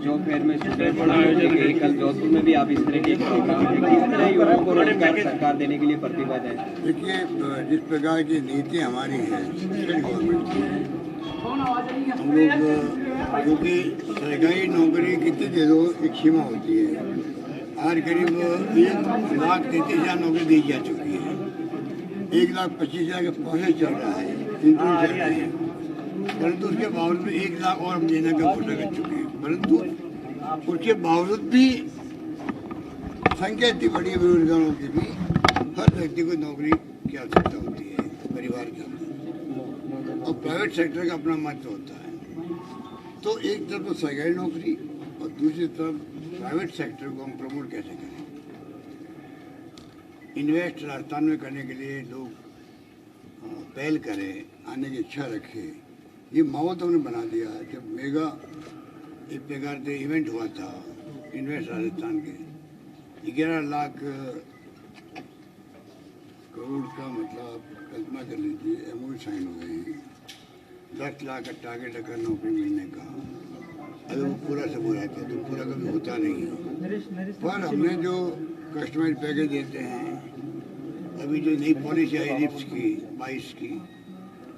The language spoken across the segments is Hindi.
जॉब फेयर में कल जोधपुर में भी आप इस तरह के युवाओं को रोजगार सरकार देने के लिए प्रतिबद्ध है। देखिए, जिस प्रकार की नीति हमारी है गवर्नमेंट की, हम लोग क्योंकि सरकारी नौकरी कितनी दे दो एक सीमा होती है। आज करीब 1,33,000 नौकरी दी जा चुकी है। 1,25,000 के प्रोसेस चल रहा है, इंटरव्यू चल रहे हैं, परंतु उसके बावजूद 1 लाख और हम देने का घोषणा कर चुके हैं। परंतु उसके बावजूद भी संख्या इतनी बड़ी है बेरोजगारों की भी, हर व्यक्ति को नौकरी की आवश्यकता होती है परिवार के अंदर, और प्राइवेट सेक्टर का अपना महत्व होता है। तो एक तरफ तो सरकारी नौकरी और दूसरी तरफ प्राइवेट सेक्टर को हम प्रमोट कैसे करें। इन्वेस्ट राजस्थान में करने के लिए लोग पहल करें, आने की इच्छा रखें, ये माहौल तो हमने बना दिया। जब मेगा एक प्रकार से इवेंट हुआ था इन्वेस्ट राजस्थान के, 11 लाख करोड़ का मतलब कल्पना कर लीजिए, एमओयू साइन हो गए हैं। 10 लाख का टारगेट रखा नौकरी मिलने का, अगर वो पूरा सब हो रहा था तो पूरा कभी होता नहीं है। पर हमने जो कस्टमाइज पैकेज देते हैं, अभी जो नई पॉलिसी आई रिप्स की 22 की,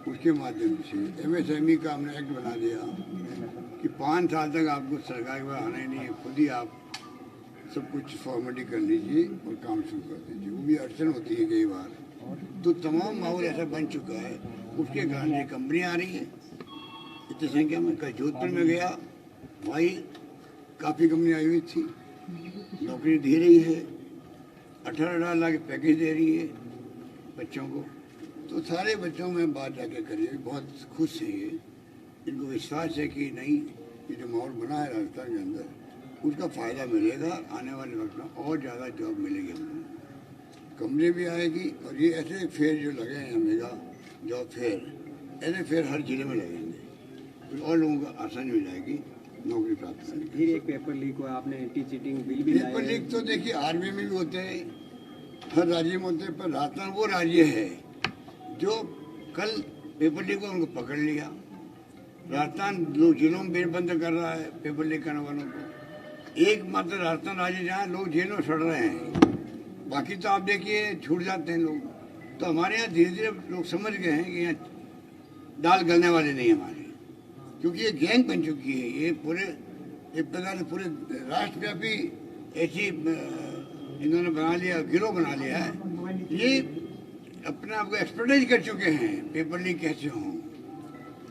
उसके माध्यम से MSME का हमने एक्ट बना दिया कि 5 साल तक आपको सरकार के पास आना ही नहीं है, खुद ही आप सब कुछ फॉर्मेलिटी कर लीजिए और काम शुरू कर दीजिए। वो भी अड़चन होती है कई बार, तो तमाम माहौल ऐसा बन चुका है। उसके कारण ये कंपनियाँ आ रही हैं इतनी संख्या में। कल जोधपुर में गया, वही काफ़ी कंपनी आई हुई थी, नौकरी दे रही है, 18 लाख पैकेज दे रही है बच्चों को। तो सारे बच्चों में बात जाके करिए, बहुत खुश हैं ये, इनको विश्वास है कि नहीं, ये जो माहौल बना है राजस्थान के अंदर, उसका फ़ायदा मिलेगा। आने वाले वक्त में और ज़्यादा जॉब मिलेगी, कंपनी भी आएगी। और ये ऐसे फेयर जो लगे हैं मेगा जॉब फेयर, ऐसे फेयर हर जिले में लगेंगे, और लोगों को आसानी हो जाएगी नौकरी प्राप्त करने की। फिर एक पेपर लीक हुआ, आपने एंटी चीटिंग बिल भी लाया। पेपर लीक तो देखिए आर्मी में भी होते हैं, हर राज्य में होते हैं, पर राजस्थान वो राज्य है जो कल पेपर लीक को उनको पकड़ लिया। राजस्थान लोग जिलों में बेल बंद कर रहा है पेपर लीक करने वालों को। एकमात्र राजस्थान राज्य जहाँ लोग जेलों में सड़ रहे हैं, बाकी तो आप देखिए छूट जाते हैं लोग। तो हमारे यहाँ धीरे धीरे लोग समझ गए हैं कि यहाँ दाल गलने वाले नहीं हमारे, क्योंकि ये गैंग बन चुकी है। ये पूरे एक प्रकार से पूरे राष्ट्रव्यापी ऐसी इन्होंने बना लिया, गिरोह बना लिया है। ये अपने आप को एक्सपर्टाइज कर चुके हैं पेपर लीक कैसे हों,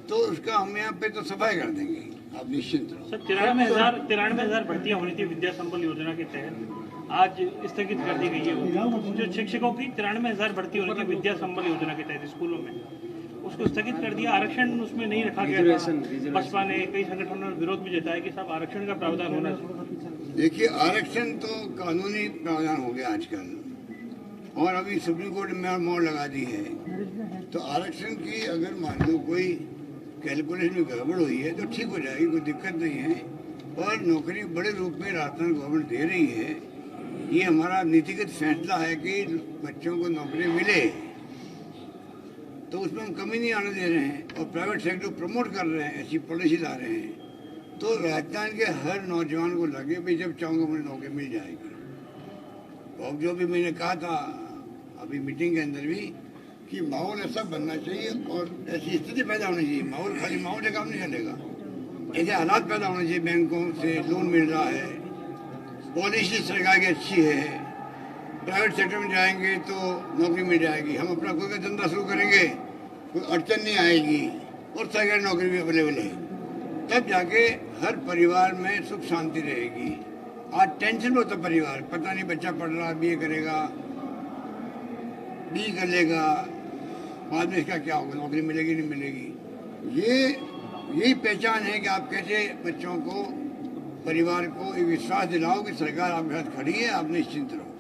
तो उसका हम यहाँ पे तो सफाई कर देंगे, आप निश्चिंत रहो। सर 93,000 भर्तियां होनी थी विद्या संबल योजना के तहत, आज स्थगित कर दी गई है। जो शिक्षकों की 93,000 भर्ती होनी थी विद्या संबल योजना के तहत स्कूलों में, उसको स्थगित कर दिया। आरक्षण उसमें नहीं रखा गया था। बसपा ने, कई संगठनों ने विरोध भी जताया कि साहब आरक्षण का प्रावधान होना चाहिए। देखिए, आरक्षण तो कानूनी प्रावधान हो गया आजकल, और अभी सुप्रीम कोर्ट में मोहर लगा दी है। तो आरक्षण की अगर मान लो कोई कैलकुलेशन में गड़बड़ हुई है तो ठीक हो जाएगी, कोई दिक्कत नहीं है। पर नौकरी बड़े रूप में राजस्थान गवर्नमेंट दे रही है। ये हमारा नीतिगत फैसला है कि बच्चों को नौकरी मिले, तो उसमें हम कमी नहीं आने दे रहे हैं, और प्राइवेट सेक्टर को प्रमोट कर रहे हैं, ऐसी पॉलिसी ला रहे हैं। तो राजस्थान के हर नौजवान को लगे भाई जब चाहूँगा मुझे नौकरी मिल जाएगी। और जो भी मैंने कहा था अभी मीटिंग के अंदर भी, कि माहौल ऐसा बनना चाहिए और ऐसी स्थिति पैदा होनी चाहिए। माहौल खाली माहौल से काम नहीं चलेगा, ऐसे हालात पैदा होने चाहिए। बैंकों से लोन मिल रहा है, पॉलिसी सरकार की अच्छी है, प्राइवेट सेक्टर में जाएंगे तो नौकरी मिल जाएगी। हम अपना कोई का धंधा शुरू करेंगे, कोई अड़चन नहीं आएगी, और सरकारी नौकरी भी अवेलेबल है। तब जाके हर परिवार में सुख शांति रहेगी। आज टेंशन में होता परिवार, पता नहीं बच्चा पढ़ रहा, BA करेगा, B कर लेगा, बाद में इसका क्या होगा, नौकरी मिलेगी नहीं मिलेगी। यही पहचान है कि आप कैसे बच्चों को, परिवार को एक विश्वास दिलाओ कि सरकार आपके साथ खड़ी है, आप निश्चिंत रहो।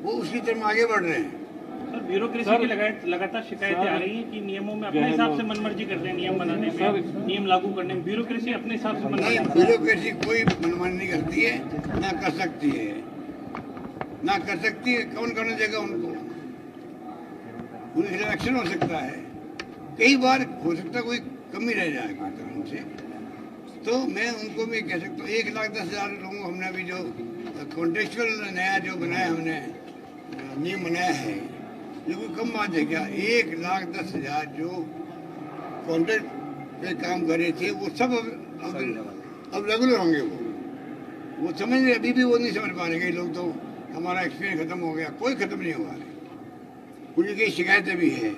वो उसी तरह आगे बढ़ रहे हैं। सर ब्यूरोक्रेसी की लगातार शिकायतें आ रही हैं कि नियमों में अपने हिसाब से मनमर्जी करते हैं, नियम बनाने में, नियम लागू करने में ब्यूरोक्रेसी अपने हिसाब से नहीं, ब्यूरोक्रेसी कोई मनमानी नहीं करती है, ना कर सकती है, ना कर सकती है। कौन करने देगा उनको? उनके खिलाफ एक्शन हो सकता है, कई बार हो सकता है कोई कमी रह जाएगी कानून से। तो मैं उनको भी कह सकता हूँ 1,10,000 लोगों को हमने अभी जो कॉन्टेक्चुअल नया जो बनाया हमने नियम बनाया है, ये कोई कम बात है क्या? 1,10,000 जो कॉन्ट्रैक्ट पे काम कर रहे थे वो सब अब रेगुलर होंगे। वो समझ रहे, अभी भी वो नहीं समझ पा रहे। कई लोग तो हमारा एक्सपीरियंस खत्म हो गया, कोई खत्म नहीं हुआ है, उनकी कई शिकायतें भी है।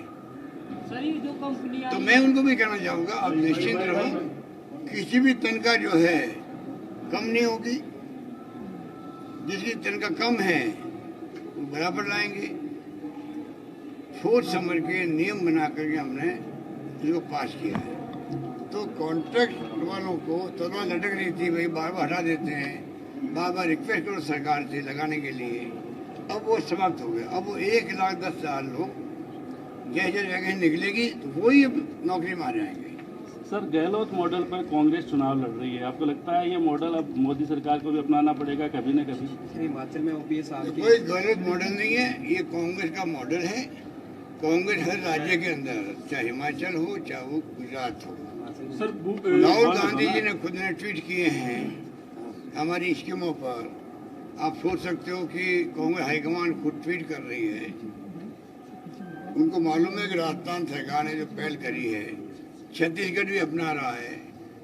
तो मैं उनको भी कहना चाहूँगा, आप निश्चिंत रहो, किसी भी तनख्वाह जो है कम नहीं होगी। जिसकी तनख्वाह कम है वो बराबर लाएंगे। सोच समझ के नियम बना करके हमने इसको पास किया है। तो कॉन्ट्रैक्ट वालों को तलवार लटक रही थी, भाई बार बार हटा देते हैं, बार बार रिक्वेस्ट करो सरकार से लगाने के लिए, अब वो समाप्त हो गया। अब वो 1,10,000 लोग जैसे जगह निकलेगी तो वही अब नौकरी मार जाएंगे। सर गहलोत मॉडल पर कांग्रेस चुनाव लड़ रही है, आपको लगता है ये मॉडल अब मोदी सरकार को भी अपनाना पड़ेगा कभी न कभी? हिमाचल में ओपीएस कोई गलत मॉडल नहीं है, ये कांग्रेस का मॉडल है। कांग्रेस हर राज्य के अंदर, चाहे हिमाचल हो चाहे वो गुजरात हो। सर राहुल गांधी जी ने खुद ने ट्वीट किए हैं हमारी स्कीमों पर। आप सोच सकते हो कि कांग्रेस हाईकमान खुद ट्वीट कर रही है। उनको मालूम है कि राजस्थान सरकार ने जो पहल करी है, छत्तीसगढ़ भी अपना रहा है,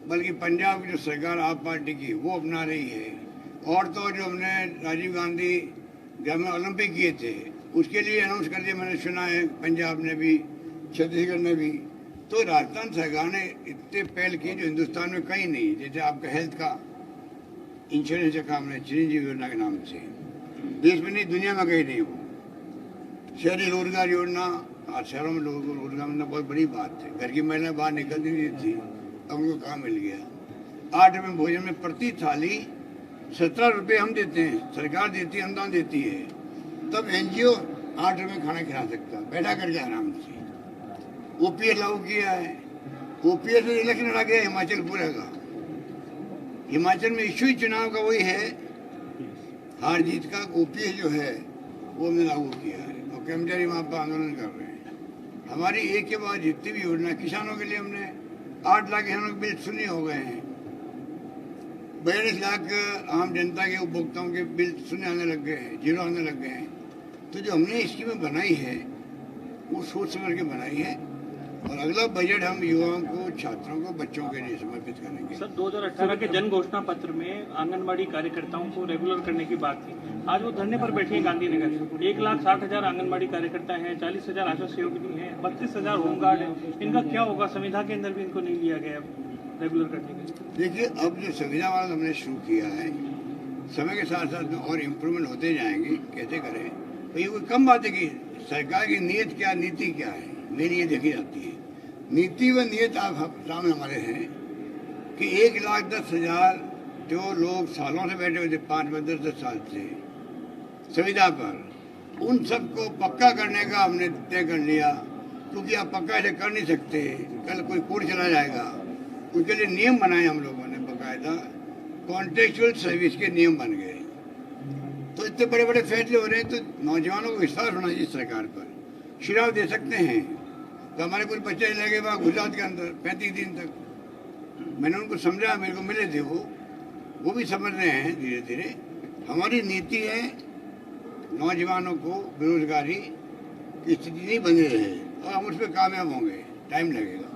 बल्कि पंजाब की जो सरकार आप पार्टी की वो अपना रही है। और तो जो हमने राजीव गांधी जब में ओलंपिक किए थे उसके लिए अनाउंस कर दिया, मैंने सुना है पंजाब ने भी, छत्तीसगढ़ ने भी। तो राजस्थान सरकार ने इतने पहल की जो हिंदुस्तान में कहीं नहीं। जैसे आपका हेल्थ का इंश्योरेंस का काम है चिरंजीवी योजना के नाम से, देश में नहीं दुनिया में कहीं नहीं हो। शहरी रोजगार योजना, आज शहरों में लोगों को रोजगार मिलना बहुत बड़ी बात है। घर की महिलाएं बाहर निकलती नहीं थी, अब उनको काम मिल गया। 8 रुपये भोजन में प्रति थाली 17 रुपये हम देते हैं, सरकार देती है, अनुदान देती है। तब एनजीओ 8 रुपये खाना खिला सकता, बैठा करके आराम से। ओपीएस लागू किया है, ओपीएस में इलेक्शन लड़ा गया हिमाचल पूरा का। हिमाचल में इशू ही चुनाव का वही है, हार जीत का। ओपीएस जो है वो हमने लागू किया है और कर्मचारी वहाँ पर आंदोलन कर रहे हैं। हमारी एक के बाद जितनी भी योजना, किसानों के लिए हमने 8 लाख किसानों के बिल शून्य हो गए हैं। 42 लाख आम जनता के उपभोक्ताओं के बिल शून्य आने लग गए हैं, जीरो आने लग गए हैं। तो जो हमने स्कीमें बनाई है वो सोच समझ के बनाई है और अगला बजट हम युवाओं को, छात्रों को, बच्चों के लिए समर्पित करेंगे। सर 2018 के जन घोषणा पत्र में आंगनबाड़ी कार्यकर्ताओं को रेगुलर करने की बात थी। आज वो धरने पर बैठे हैं गांधीनगर। 1,60,000 आंगनबाड़ी कार्यकर्ता हैं, 40,000 आशा सहयोगिनी हैं, 32,000 होमगार्ड हैं। इनका क्या होगा? संविधा के अंदर भी इनको नहीं लिया गया रेगुलर करने के लिए। देखिए, अब जो संविधा वाला हमने शुरू किया है, समय के साथ साथ में और इम्प्रूवमेंट होते जाएंगे। कैसे करें? तो ये कोई कम बात है कि सरकार की नीयत क्या, नीति क्या है, मेरी ये देखी जाती है। नीति व नीयत आप सामने हमारे हैं कि 1,10,000 जो लोग सालों से बैठे हुए थे, 5-10 साल से संविदा पर, उन सबको पक्का करने का हमने तय कर लिया। क्योंकि आप पक्का ऐसे कर नहीं सकते, कल कोई कोर्ट चला जाएगा। उसके लिए नियम बनाए हम लोगों ने, बाकायदा कॉन्ट्रेक्चुअल सर्विस के नियम बन गए। तो इतने बड़े बड़े फैसले हो रहे हैं, तो नौजवानों को विश्वास होना चाहिए सरकार पर। शिराव दे सकते हैं। तो हमारे कुछ बच्चे लगे वहाँ गुजरात के अंदर 35 दिन तक। मैंने उनको समझा, मेरे को मिले थे वो भी समझ रहे हैं धीरे धीरे। हमारी नीति है नौजवानों को बेरोजगारी की स्थिति नहीं बनी रहे और हम उस पर कामयाब होंगे। टाइम लगेगा।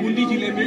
बूंदी जिले में